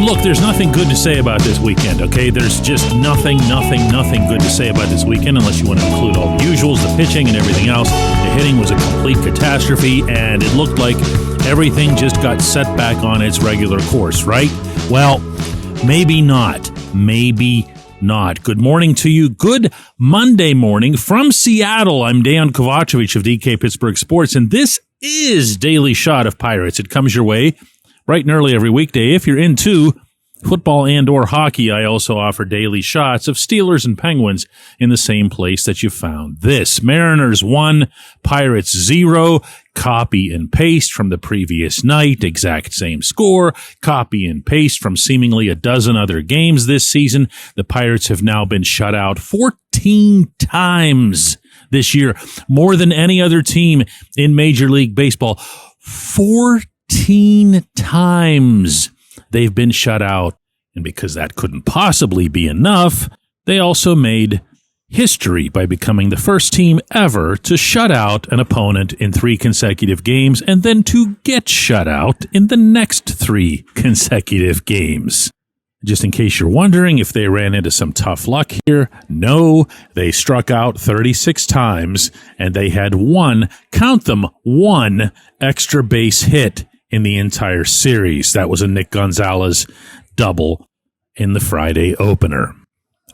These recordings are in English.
Look, there's nothing good to say about this weekend, okay? There's just nothing good to say about this weekend unless you want to include all the usuals, the pitching and everything else. The hitting was a complete catastrophe, and it looked like everything just got set back on its regular course, right? Well, maybe not. Maybe not. Good morning to you. Good Monday morning from Seattle. I'm Dejan Kovacevic of DK Pittsburgh Sports, and this is Daily Shot of Pirates. It comes your way bright and early every weekday. If you're into football and or hockey, I also offer daily shots of Steelers and Penguins in the same place that you found this. Mariners 1, Pirates 0. Copy and paste from the previous night. Exact same score. Copy and paste from seemingly a dozen other games this season. The Pirates have now been shut out 14 times this year. More than any other team in Major League Baseball. 14 times they've been shut out. And because that couldn't possibly be enough, they also made history by becoming the first team ever to shut out an opponent in 3 consecutive games and then to get shut out in the next 3 consecutive games. Just in case you're wondering if they ran into some tough luck here, no, they struck out 36 times and they had one extra base hit in the entire series. That was a Nick Gonzalez double in the Friday opener.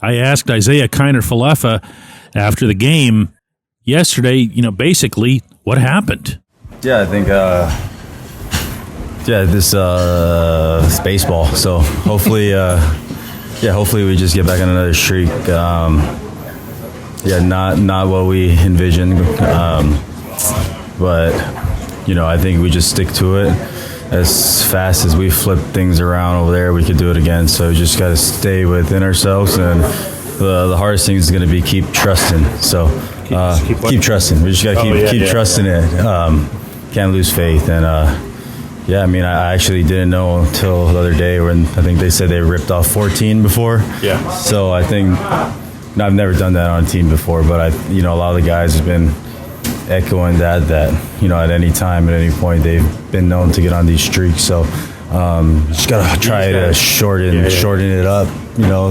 I asked Isaiah Kiner-Falefa after the game yesterday, basically what happened. Yeah, I think, this is baseball. So hopefully, hopefully we just get back on another streak. Not what we envisioned, but I think we just stick to it. As fast as we flip things around over there, we could do it again. So we just got to stay within ourselves, and the hardest thing is going to be keep trusting. So keep trusting. We just got to keep trusting it. Can't lose faith. And I actually didn't know until the other day when I think they said they ripped off 14 before. Yeah. So I think I've never done that on a team before, but a lot of the guys have been echoing that at any time, at any point, they've been known to get on these streaks. So just gotta try to shorten it up.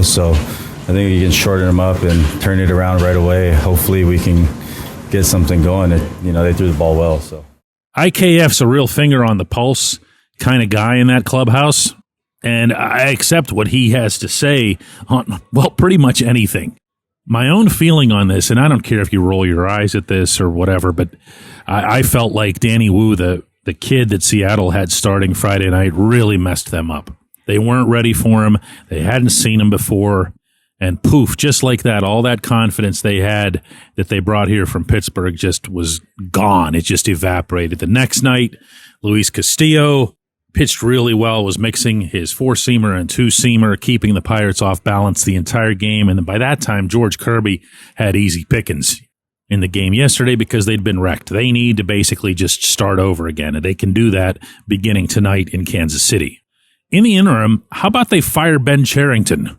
So I think you can shorten them up and turn it around right away. Hopefully we can get something going. They threw the ball well. So IKF's a real finger on the pulse kind of guy in that clubhouse, and I accept what he has to say on pretty much anything. My own feeling on this, and I don't care if you roll your eyes at this or whatever, but I felt like Danny Wu, the kid that Seattle had starting Friday night, really messed them up. They weren't ready for him. They hadn't seen him before. And poof, just like that, all that confidence they had that they brought here from Pittsburgh just was gone. It just evaporated. The next night, Luis Castillo pitched really well, was mixing his 4-seamer and 2-seamer, keeping the Pirates off balance the entire game. And then by that time, George Kirby had easy pickings in the game yesterday because they'd been wrecked. They need to basically just start over again, and they can do that beginning tonight in Kansas City. In the interim, how about they fire Ben Cherington?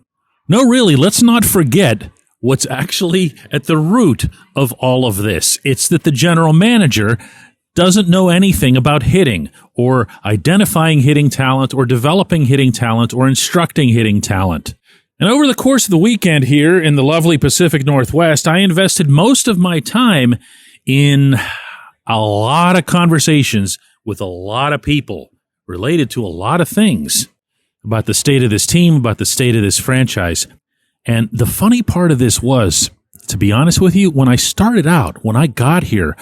No, really, let's not forget what's actually at the root of all of this. It's that the general manager doesn't know anything about hitting or identifying hitting talent or developing hitting talent or instructing hitting talent. And over the course of the weekend here in the lovely Pacific Northwest, I invested most of my time in a lot of conversations with a lot of people related to a lot of things about the state of this team, about the state of this franchise. And the funny part of this was, to be honest with you, when I started out, when I got here,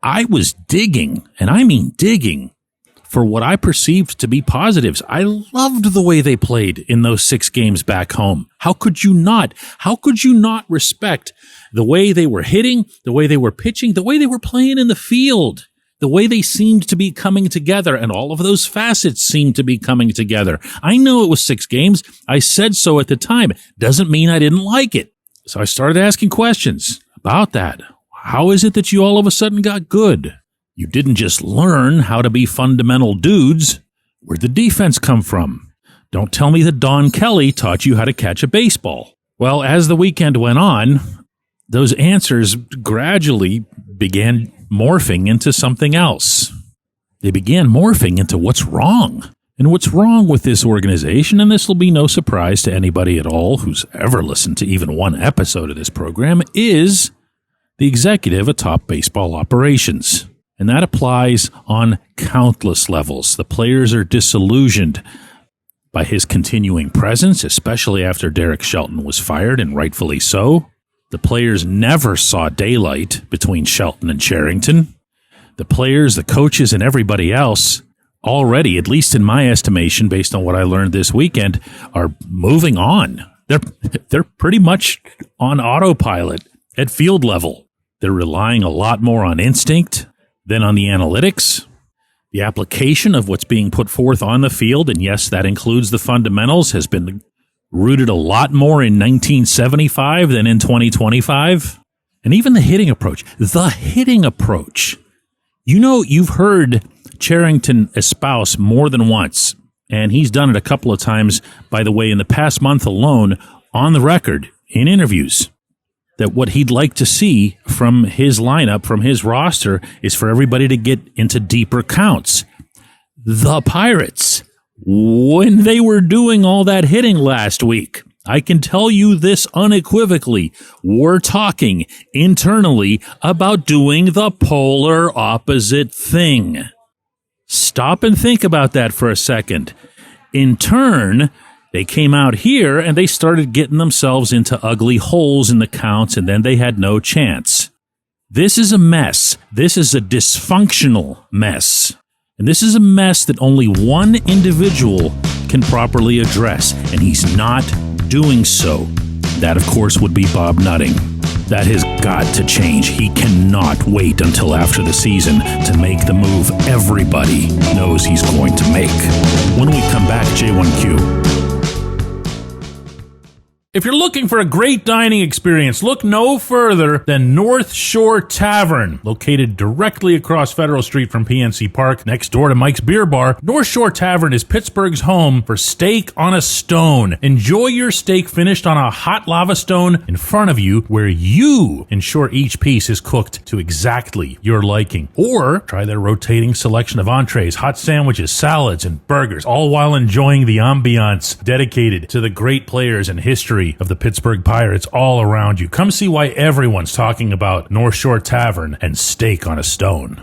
I was digging, and I mean digging, for what I perceived to be positives. I loved the way they played in those 6 games back home. How could you not? How could you not respect the way they were hitting, the way they were pitching, the way they were playing in the field, the way they seemed to be coming together, and all of those facets seemed to be coming together. I know it was 6 games. I said so at the time. Doesn't mean I didn't like it. So I started asking questions about that. How is it that you all of a sudden got good? You didn't just learn how to be fundamental dudes. Where'd the defense come from? Don't tell me that Don Kelly taught you how to catch a baseball. Well, as the weekend went on, those answers gradually began morphing into something else. They began morphing into what's wrong. And what's wrong with this organization, and this will be no surprise to anybody at all who's ever listened to even one episode of this program, is the executive atop baseball operations. And that applies on countless levels. The players are disillusioned by his continuing presence, especially after Derek Shelton was fired, and rightfully so. The players never saw daylight between Shelton and Cherington. The players, the coaches, and everybody else already, at least in my estimation, based on what I learned this weekend, are moving on. They're pretty much on autopilot at field level. They're relying a lot more on instinct than on the analytics, the application of what's being put forth on the field, and yes, that includes the fundamentals, has been rooted a lot more in 1975 than in 2025. And even the hitting approach. You know, you've heard Cherington espouse more than once, and he's done it a couple of times, by the way, in the past month alone, on the record, in interviews, that what he'd like to see from his lineup, from his roster, is for everybody to get into deeper counts. The Pirates, when they were doing all that hitting last week, I can tell you this unequivocally, we're talking internally about doing the polar opposite thing. Stop and think about that for a second. In turn, they came out here and they started getting themselves into ugly holes in the counts, and then they had no chance. This is a mess. This is a dysfunctional mess. And this is a mess that only one individual can properly address, and he's not doing so. That, of course, would be Bob Nutting. That has got to change. He cannot wait until after the season to make the move everybody knows he's going to make. When we come back, J1Q. If you're looking for a great dining experience, look no further than North Shore Tavern. Located directly across Federal Street from PNC Park, next door to Mike's Beer Bar, North Shore Tavern is Pittsburgh's home for steak on a stone. Enjoy your steak finished on a hot lava stone in front of you, where you ensure each piece is cooked to exactly your liking. Or try their rotating selection of entrees, hot sandwiches, salads, and burgers, all while enjoying the ambiance dedicated to the great players and history of the Pittsburgh Pirates all around you. Come see why everyone's talking about North Shore Tavern and steak on a stone.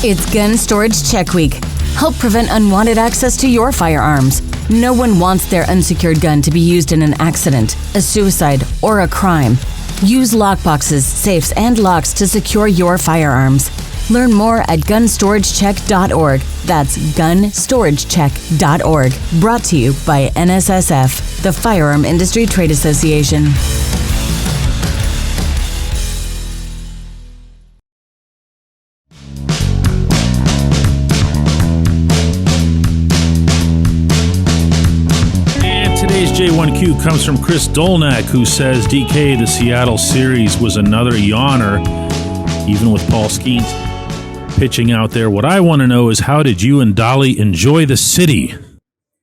It's Gun Storage Check Week. Help prevent unwanted access to your firearms. No one wants their unsecured gun to be used in an accident, a suicide, or a crime. Use lockboxes, safes, and locks to secure your firearms. Learn more at gunstoragecheck.org. That's gunstoragecheck.org. Brought to you by NSSF, the Firearm Industry Trade Association. And today's J1Q comes from Chris Dolnak, who says, DK, the Seattle series was another yawner, even with Paul Skeens pitching out there. What I want to know is, how did you and Dolly enjoy the city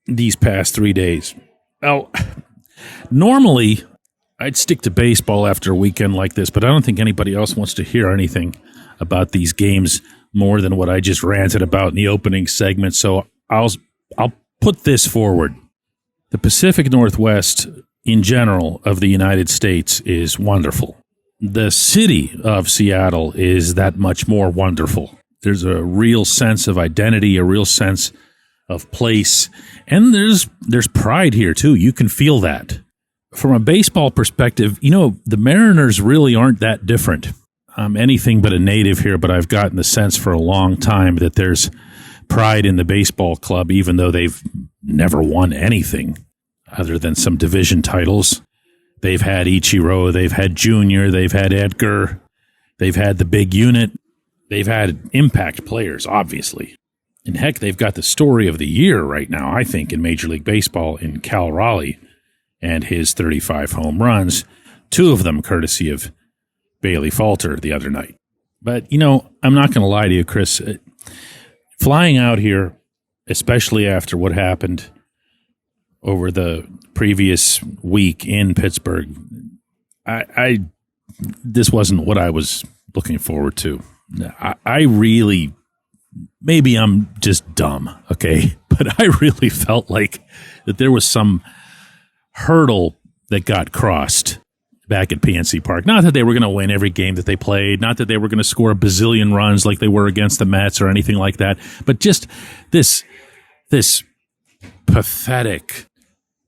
these past 3 days? Well, normally I'd stick to baseball after a weekend like this, but I don't think anybody else wants to hear anything about these games more than what I just ranted about in the opening segment. So I'll put this forward. The Pacific Northwest in general of the United States is wonderful. The city of Seattle is that much more wonderful. There's a real sense of identity, a real sense of place, and there's pride here too. You can feel that. From a baseball perspective, you know, the Mariners really aren't that different. I'm anything but a native here, but I've gotten the sense for a long time that there's pride in the baseball club, even though they've never won anything other than some division titles. They've had Ichiro, they've had Junior, they've had Edgar, they've had the big unit, they've had impact players, obviously. And heck, they've got the story of the year right now, I think, in Major League Baseball in Cal Raleigh and his 35 home runs, 2 of them courtesy of Bailey Falter the other night. But, you know, I'm not going to lie to you, Chris. Flying out here, especially after what happened over the previous week in Pittsburgh, this wasn't what I was looking forward to. I really maybe I'm just dumb, okay? But I really felt like that there was some hurdle that got crossed back at PNC Park. Not that they were going to win every game that they played, not that they were going to score a bazillion runs like they were against the Mets or anything like that, but just this pathetic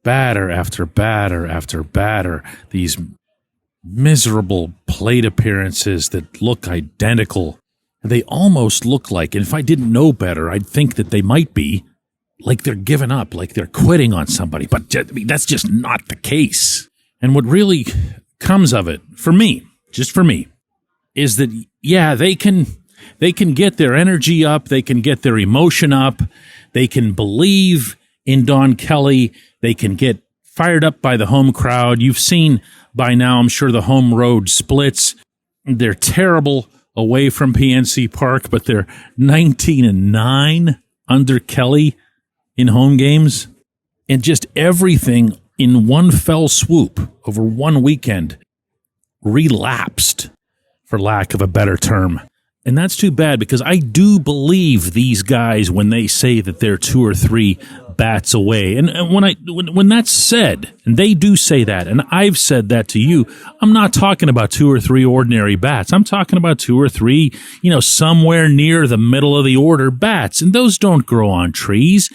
batter after batter after batter, these miserable plate appearances that look identical. They almost look like, and if I didn't know better, I'd think that they might be like they're giving up, like they're quitting on somebody. But that's just not the case. And what really comes of it, for me, just for me, is that, yeah, they can get their energy up, they can get their emotion up, they can believe in Don Kelly, they can get fired up by the home crowd. You've seen by now, I'm sure, the home road splits. They're terrible away from PNC Park, but they're 19-9 under Kelly in home games. And just everything in one fell swoop over one weekend relapsed, for lack of a better term. And that's too bad, because I do believe these guys when they say that they're 2 or 3 bats away. And when that's said, and they do say that, and I've said that to you, I'm not talking about 2 or 3 ordinary bats. I'm talking about 2 or 3, somewhere near the middle of the order bats. And those don't grow on trees.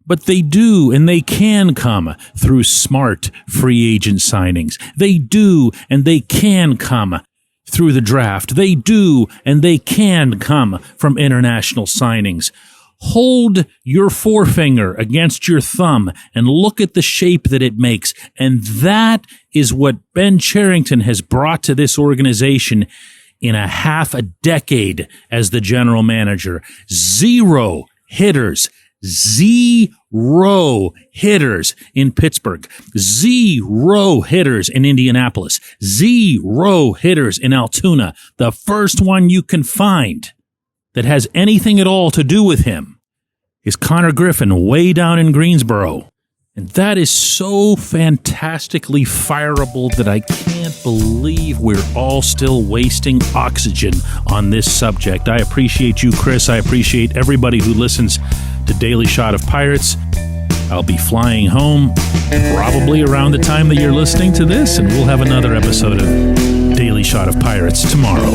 But they do, and they can come through smart free agent signings. They do, and they can come through the draft. They do, and they can come from international signings. Hold your forefinger against your thumb and look at the shape that it makes. And that is what Ben Cherington has brought to this organization in a half a decade as the general manager. 0 hitters. 0 hitters in Pittsburgh, 0 hitters in Indianapolis, 0 hitters in Altoona. The first one you can find that has anything at all to do with him is Connor Griffin way down in Greensboro. And that is so fantastically fireable that I can't believe we're all still wasting oxygen on this subject. I appreciate you, Chris. I appreciate everybody who listens to Daily Shot of Pirates. I'll be flying home probably around the time that you're listening to this, and we'll have another episode of Daily Shot of Pirates tomorrow.